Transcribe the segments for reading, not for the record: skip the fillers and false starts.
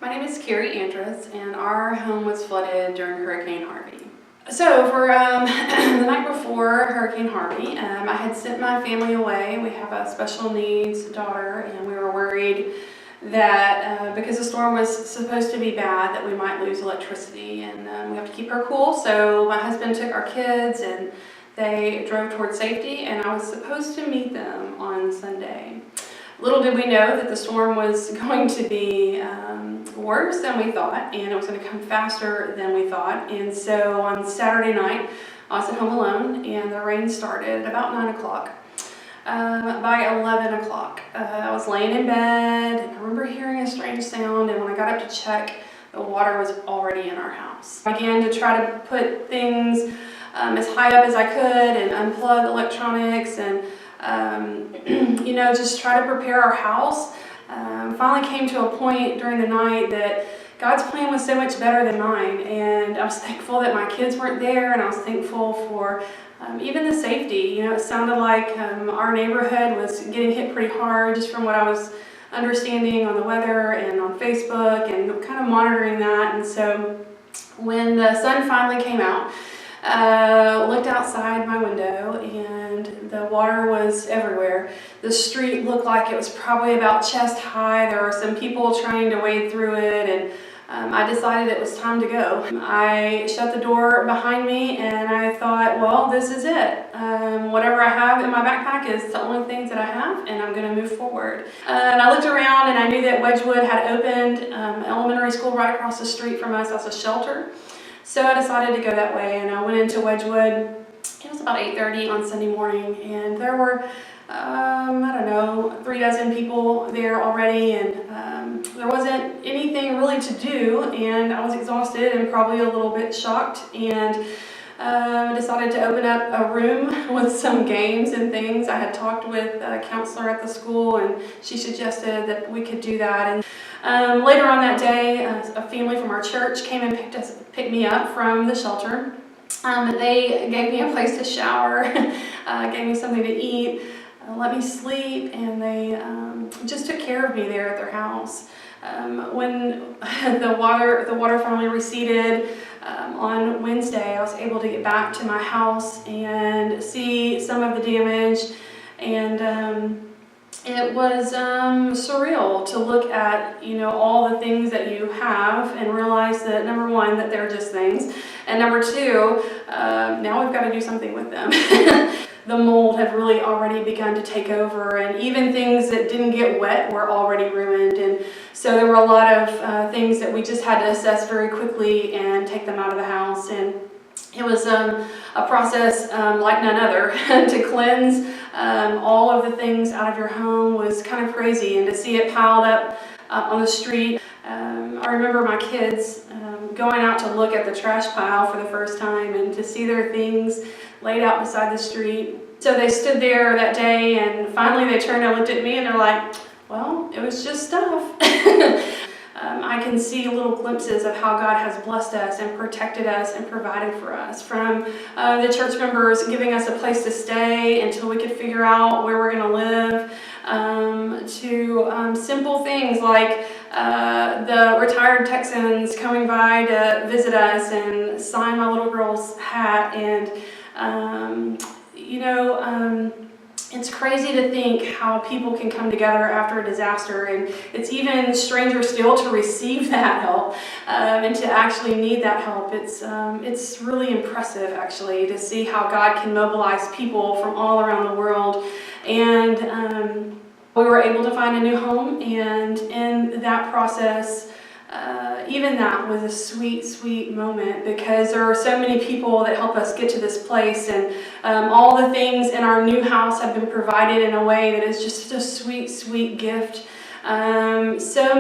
My name is Carrie Andrus, and our home was flooded during Hurricane Harvey. So for the night before Hurricane Harvey, I had sent my family away. We have a special needs daughter, and we were worried that because the storm was supposed to be bad, that we might lose electricity, and we have to keep her cool. So my husband took our kids, and they drove toward safety, and I was supposed to meet them on Sunday. Little did we know that the storm was going to be worse than we thought, and it was going to come faster than we thought. And so on Saturday night, I was at home alone, and the rain started at about 9 o'clock. By 11 o'clock, I was laying in bed, and I remember hearing a strange sound, and when I got up to check, the water was already in our house. I began to try to put things as high up as I could and unplug electronics and just try to prepare our house. Finally came to a point during the night that God's plan was so much better than mine, and I was thankful that my kids weren't there, and I was thankful for even the safety. It sounded like our neighborhood was getting hit pretty hard, just from what I was understanding on the weather and on Facebook and kind of monitoring that. And so when the sun finally came out, looked outside my window, and the water was everywhere. The street looked like it was probably about chest high. There were some people trying to wade through it, and I decided it was time to go. I shut the door behind me, and I thought, well, this is it. Whatever I have in my backpack is the only things that I have, and I'm going to move forward. And I looked around, and I knew that Wedgwood had opened an elementary school right across the street from us as a shelter. So I decided to go that way, and I went into Wedgwood. It was about 8:30 on Sunday morning, and there were, 3 dozen people there already, and there wasn't anything really to do, and I was exhausted and probably a little bit shocked, and decided to open up a room with some games and things. I had talked with a counselor at the school, and she suggested that we could do that. And later on that day, a family from our church came and picked me up from the shelter. They gave me a place to shower, gave me something to eat, let me sleep, and they just took care of me there at their house. When the water finally receded on Wednesday, I was able to get back to my house and see some of the damage, and it was surreal to look at, all the things that you have and realize that, number one, that they're just things, and number two, now we've got to do something with them. The mold had really already begun to take over, and even things that didn't get wet were already ruined, and so there were a lot of things that we just had to assess very quickly and take them out of the house. And it was a process like none other. To cleanse all of the things out of your home was kind of crazy, and to see it piled up on the street. I remember my kids going out to look at the trash pile for the first time, and to see their things laid out beside the street. So they stood there that day, and finally they turned and looked at me, and they're like, well, it was just stuff. I can see little glimpses of how God has blessed us and protected us and provided for us, from the church members giving us a place to stay until we could figure out where we're going to live, to simple things like the retired Texans coming by to visit us and sign my little girl's hat. And it's crazy to think how people can come together after a disaster, and it's even stranger still to receive that help and to actually need that help. It's really impressive, actually, to see how God can mobilize people from all around the world. And we were able to find a new home, and in that process, even that was a sweet, sweet moment, because there are so many people that help us get to this place, and all the things in our new house have been provided in a way that is just a sweet, sweet gift. So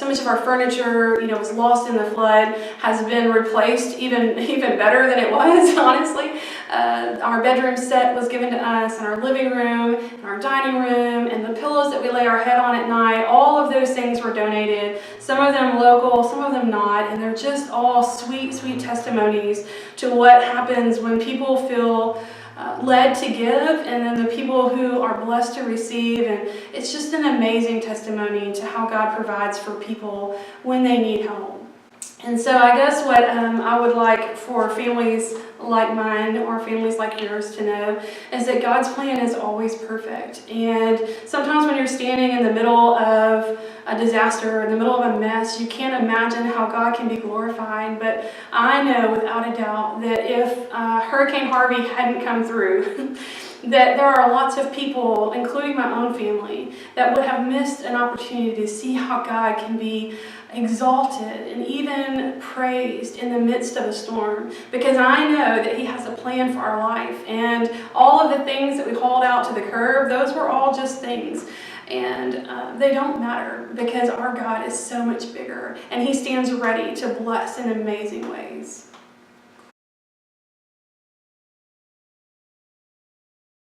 much of our furniture, was lost in the flood, has been replaced even better than it was, honestly. Our bedroom set was given to us, and our living room, and our dining room, and the pillows that we lay our head on at night, all of those things were donated, some of them local, some of them not, and they're just all sweet, sweet testimonies to what happens when people feel led to give, and then the people who are blessed to receive. And it's just an amazing testimony to how God provides for people when they need help. And so I guess what I would like for families like mine or families like yours to know is that God's plan is always perfect. And sometimes when you're standing in the middle of a disaster, in the middle of a mess, you can't imagine how God can be glorified. But I know without a doubt that if Hurricane Harvey hadn't come through, that there are lots of people, including my own family, that would have missed an opportunity to see how God can be exalted and even praised in the midst of a storm, because I know that He has a plan for our life, and all of the things that we hauled out to the curb, those were all just things, and they don't matter because our God is so much bigger and He stands ready to bless in amazing ways.